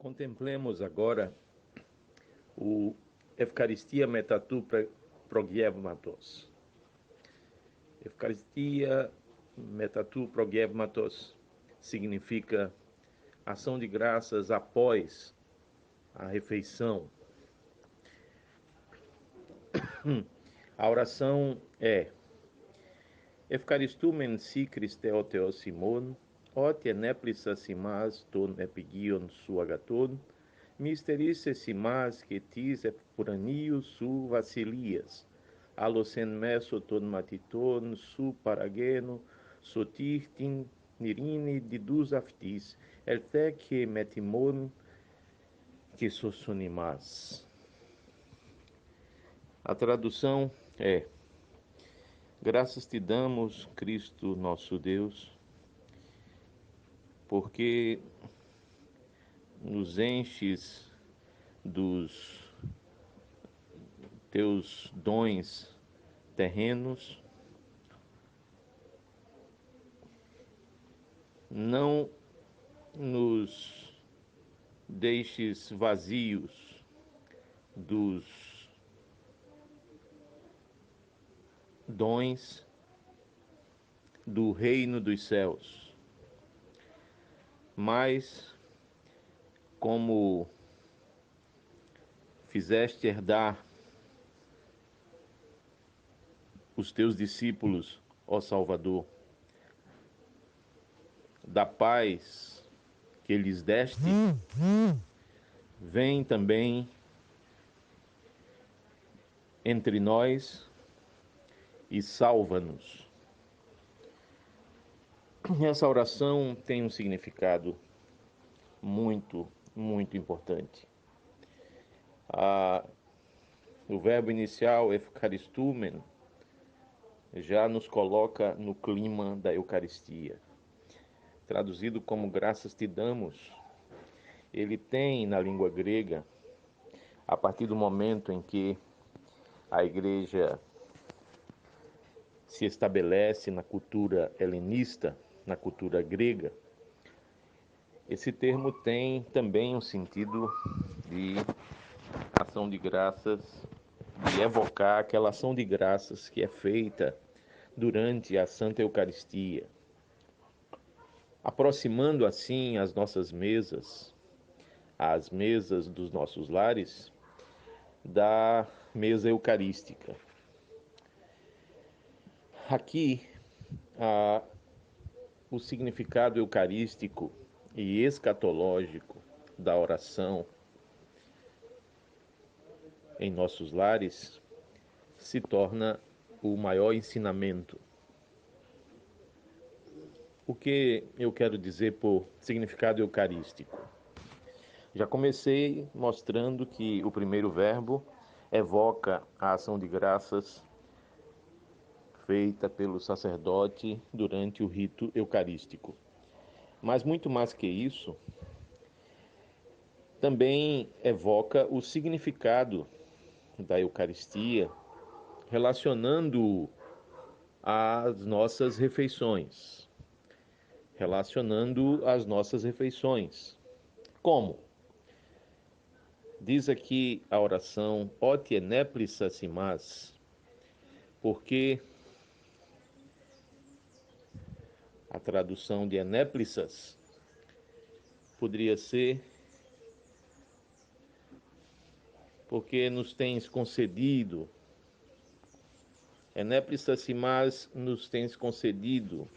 Contemplemos agora o Eucaristia Metatu Progevmatos. Eucaristia Metatu Progevmatos significa ação de graças após a refeição. A oração é: Eucharistumen si Christeo Theosimon, ot eneplissasimas ton epigion suagaton, misterissesimas ketis epuranius su Vasilias, allosen meso ton matiton su parageno, sotirtin nirine didus aftis, eltec metimon que sossonimas. A tradução é: graças te damos, Cristo nosso Deus, porque nos enches dos teus dons terrenos, não nos deixes vazios dos dons do reino dos céus, mas como fizeste herdar os teus discípulos, ó Salvador, da paz que lhes deste, vem também entre nós e salva-nos. Essa oração tem um significado muito importante. O verbo inicial, Eucharistumen, já nos coloca no clima da Eucaristia. Traduzido como graças te damos, ele tem na língua grega, a partir do momento em que a igreja se estabelece na cultura helenista, na cultura grega, esse termo tem também um sentido de ação de graças, de evocar aquela ação de graças que é feita durante a Santa Eucaristia, aproximando assim as nossas mesas, as mesas dos nossos lares, da mesa eucarística. Aqui, o significado eucarístico e escatológico da oração em nossos lares se torna o maior ensinamento. O que eu quero dizer por significado eucarístico? Já comecei mostrando que o primeiro verbo evoca a ação de graças feita pelo sacerdote durante o rito eucarístico. Mas muito mais que isso, também evoca o significado da Eucaristia, relacionando as nossas refeições. Como? Diz aqui a oração, ot eneplissasimas, porque a tradução de enéplissas poderia ser porque nos tens concedido. Enéplissasimas nos tens concedido.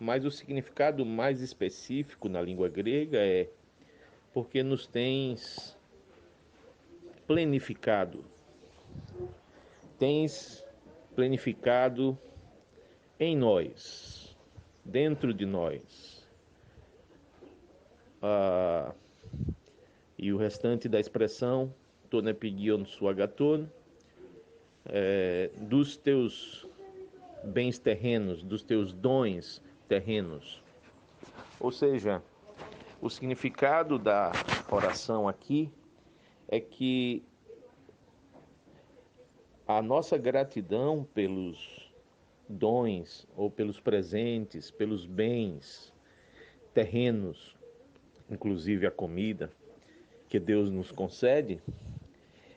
Mas o significado mais específico na língua grega é porque nos tens planificado. Tens planificado em nós, dentro de nós. E o restante da expressão, ton epigion suagaton, dos teus bens terrenos, dos teus dons terrenos. Ou seja, o significado da oração aqui é que a nossa gratidão pelos dons ou pelos presentes, pelos bens terrenos, inclusive a comida, que Deus nos concede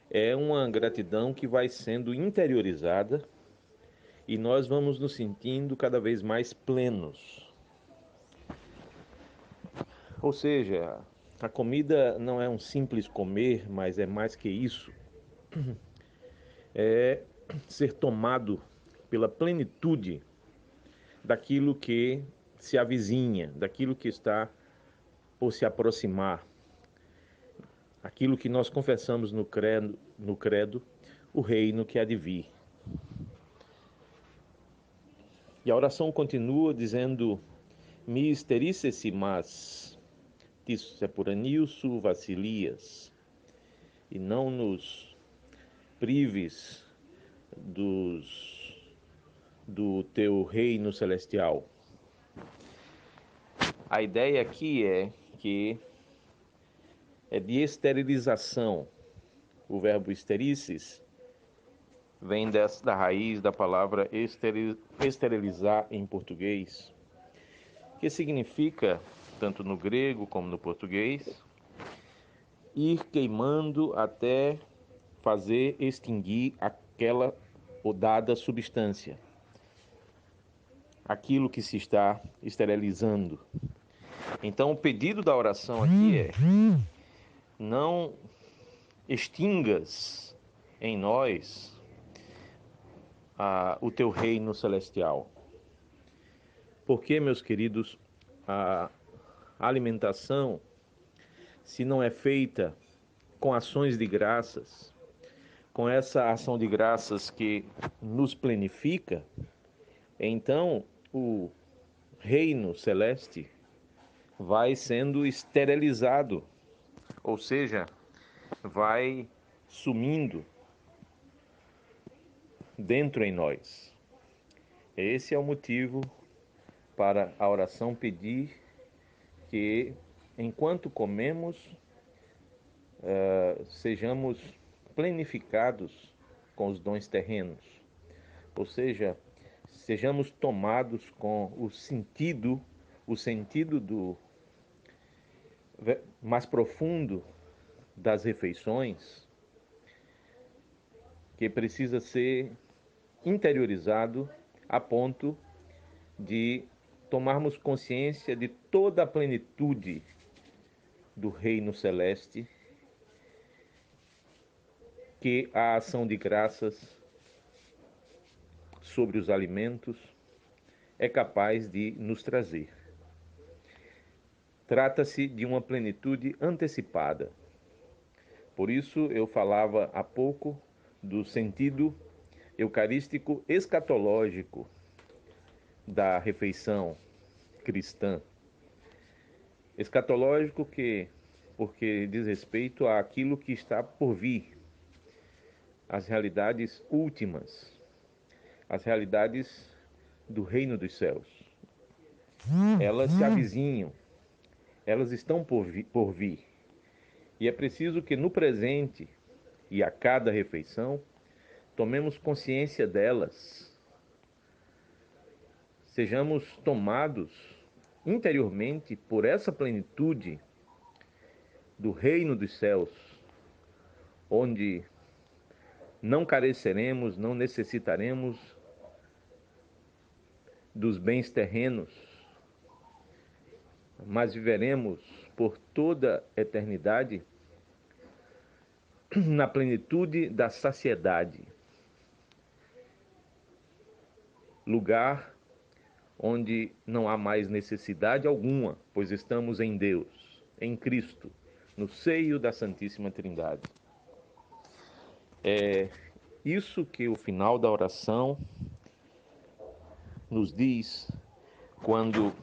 é uma gratidão que vai sendo interiorizada e nós vamos nos sentindo cada vez mais plenos. Ou seja, a comida não é um simples comer, mas é mais que isso. É ser tomado pela plenitude daquilo que se avizinha, daquilo que está por se aproximar, aquilo que nós confessamos no credo, o reino que há de vir. E a oração continua dizendo: Misterisse mas tis sepuranilsu vasilias, e não nos prives do teu reino celestial. A ideia aqui é que é de esterilização. O verbo esterices vem da raiz da palavra esterilizar em português, que significa, tanto no grego como no português, ir queimando até fazer extinguir aquela ou dada substância, aquilo que se está esterilizando. Então, o pedido da oração aqui é: não extingas em nós o teu reino celestial. Porque, meus queridos, a alimentação, se não é feita com ações de graças, com essa ação de graças que nos plenifica, então o reino celeste vai sendo esterilizado, ou seja, vai sumindo dentro em nós. Esse é o motivo para a oração pedir que, enquanto comemos, sejamos plenificados com os dons terrenos, ou seja, sejamos tomados com o sentido do mais profundo das refeições, que precisa ser interiorizado a ponto de tomarmos consciência de toda a plenitude do reino celeste que a ação de graças sobre os alimentos é capaz de nos trazer. Trata-se de uma plenitude antecipada. Por isso eu falava há pouco do sentido eucarístico escatológico da refeição cristã. Escatológico porque diz respeito àquilo que está por vir, as realidades últimas, as realidades do reino dos céus. Elas se avizinham, elas estão por vir. E é preciso que no presente e a cada refeição tomemos consciência delas, sejamos tomados interiormente por essa plenitude do reino dos céus, onde não careceremos, não necessitaremos dos bens terrenos, mas viveremos por toda a eternidade na plenitude da saciedade. Lugar onde não há mais necessidade alguma, pois estamos em Deus, em Cristo, no seio da Santíssima Trindade. É isso que o final da oração nos diz quando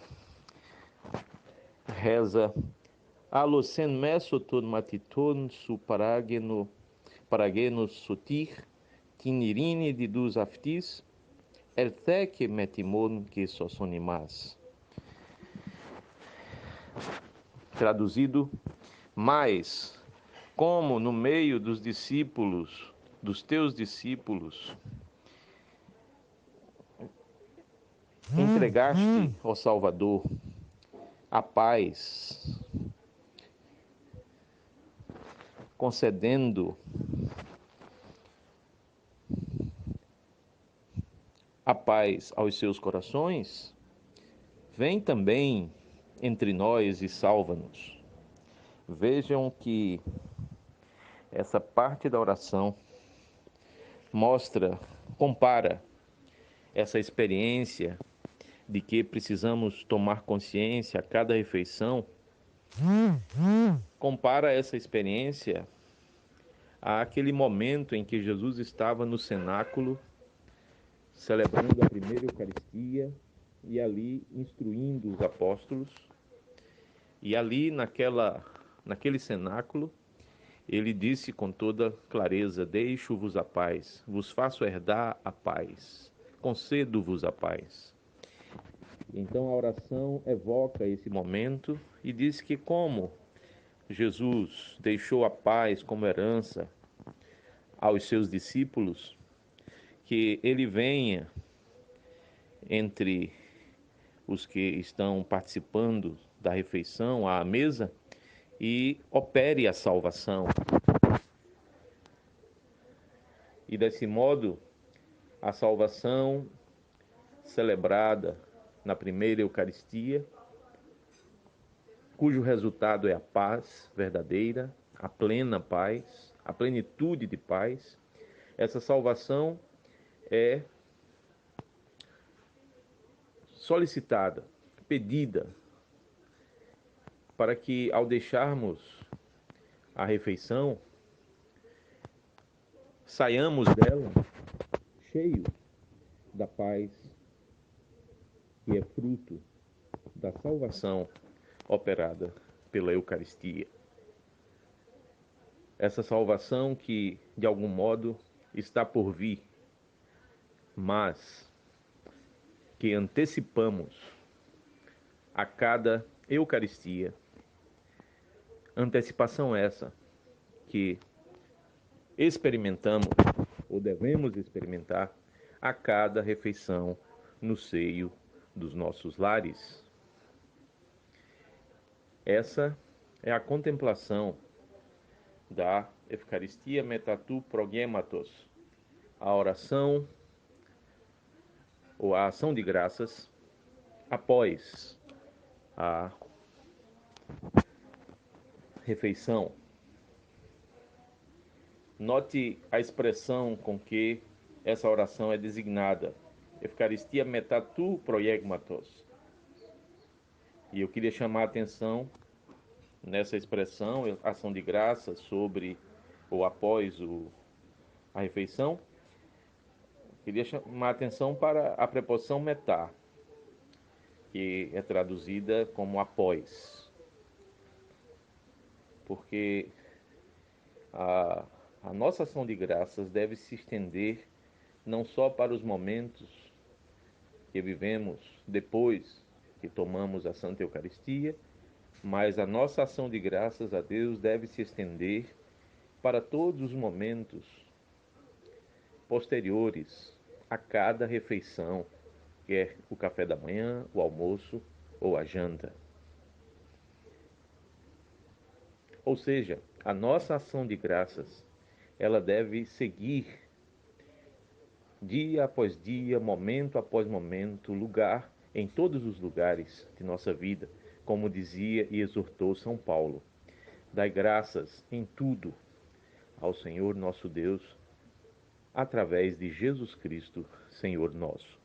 reza Alosen mesoton matiton su paragenos sotir, tinirine de dos aftis, ertheke metimon que sossonimas. Traduzido: mas, como no meio dos discípulos, dos teus discípulos, entregaste ao Salvador a paz, concedendo a paz aos seus corações, vem também entre nós e salva-nos. Vejam que essa parte da oração compara essa experiência de que precisamos tomar consciência a cada refeição, compara essa experiência àquele momento em que Jesus estava no cenáculo, celebrando a primeira Eucaristia e ali instruindo os apóstolos. E ali naquele cenáculo, ele disse com toda clareza: deixo-vos a paz, vos faço herdar a paz, concedo-vos a paz. Então a oração evoca esse momento e diz que como Jesus deixou a paz como herança aos seus discípulos, que ele venha entre os que estão participando da refeição à mesa e opere a salvação. E desse modo, a salvação celebrada na primeira Eucaristia, cujo resultado é a paz verdadeira, a plena paz, a plenitude de paz. Essa salvação é solicitada, pedida, para que ao deixarmos a refeição, saiamos dela cheios da paz que é fruto da salvação operada pela Eucaristia. Essa salvação que, de algum modo, está por vir, mas que antecipamos a cada Eucaristia. Antecipação essa que experimentamos, ou devemos experimentar, a cada refeição no seio dos nossos lares. Essa é a contemplação da Eucaristia Metatu Progematos, a oração ou a ação de graças após a refeição. Note a expressão com que essa oração é designada: Eucaristia Metatu Progematos. E eu queria chamar a atenção nessa expressão, ação de graças, sobre ou após a refeição. Queria chamar a atenção para a preposição metá, que é traduzida como após. Porque a nossa ação de graças deve se estender não só para os momentos que vivemos depois que tomamos a Santa Eucaristia, mas a nossa ação de graças a Deus deve se estender para todos os momentos posteriores a cada refeição, quer o café da manhã, o almoço ou a janta. Ou seja, a nossa ação de graças, ela deve seguir dia após dia, momento após momento, em todos os lugares de nossa vida, como dizia e exortou São Paulo: dai graças em tudo ao Senhor nosso Deus, através de Jesus Cristo, Senhor nosso.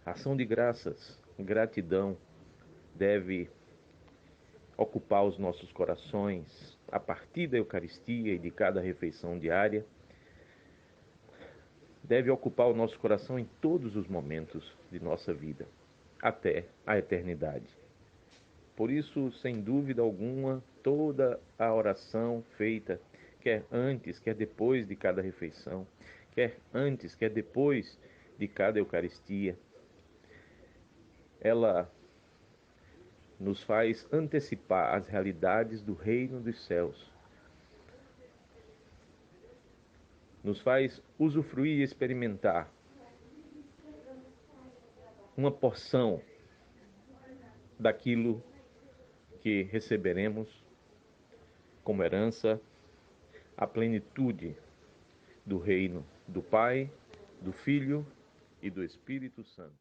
Ação de graças, gratidão, deve ocupar os nossos corações a partir da Eucaristia e de cada refeição diária. Deve ocupar o nosso coração em todos os momentos de nossa vida, até a eternidade. Por isso, sem dúvida alguma, toda a oração feita, quer antes, quer depois de cada refeição, quer antes, quer depois de cada Eucaristia, ela nos faz antecipar as realidades do reino dos céus, nos faz usufruir e experimentar uma porção daquilo que receberemos como herança a plenitude do reino do Pai, do Filho e do Espírito Santo.